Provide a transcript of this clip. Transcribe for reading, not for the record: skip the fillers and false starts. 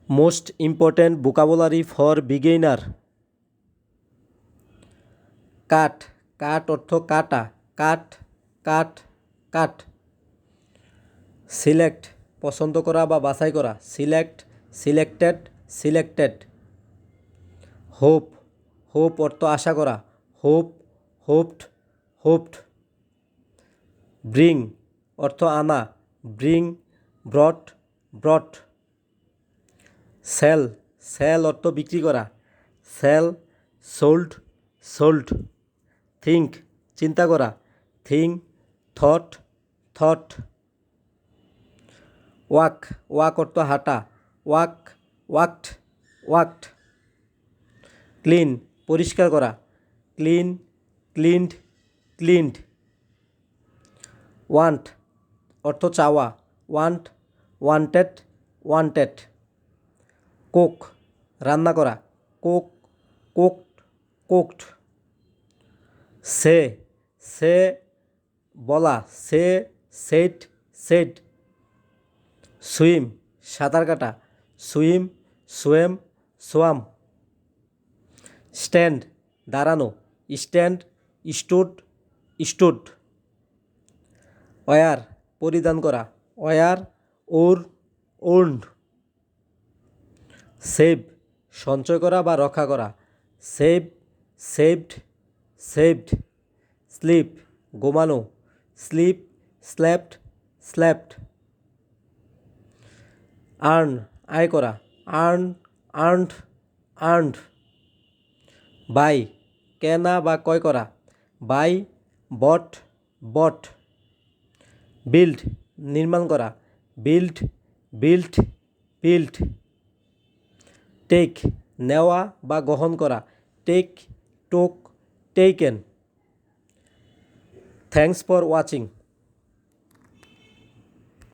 Most important vocabulary for beginner. Cut, cut অর্থ কাটা, কাট কাট কাট। Select পছন্দ করা বা বাছাই করা, select selected selected. Hope, hope অর্থ আশা করা, হোপ হোপড হোপড। ব্রিং অর্থ আনা, bring brought brought. Sell, sell অর্থ বিক্রি করা, সেল সোল্ড সোল্ড। থিঙ্ক চিন্তা করা, think thought thought. Walk, walk অর্থ হাঁটা, ওয়াক ওয়াকড ওয়াকড। ক্লিন পরিষ্কার করা, ক্লিন ক্লিনড ক্লিনড। ওয়ান্ট অর্থ চাওয়া, ওয়ান্ট ওয়ান্টেড ওয়ান্টেড। কোক রান্না করা, কোক কোকড কোকড। সে, সে বলা, সে সেড সেড। সুইম সাঁতার কাটা, সুইম সোয়েম সোয়াম। স্ট্যান্ড দাঁড়ানো, স্ট্যান্ড স্টুড স্টুড। ওয়ার পরিধান করা, ওয়ার ওর ওর্নড। সেভ সঞ্চয় করা বা রক্ষা করা, সেভ সেভড সেভড। স্লিপ ঘুমানো, স্লিপ স্ল্যাপড স্ল্যাপড। আর্ন আয় করা, আর্ন আর্নড আর্নড। বাই কেনা বা ক্রয় করা, বাই বট বট। বিল্ড নির্মাণ করা, বিল্ড বিল্ট বিল্ট। টেক নেওয়া বা গ্রহণ করা, টেক টোক টেকেন। Thanks for watching.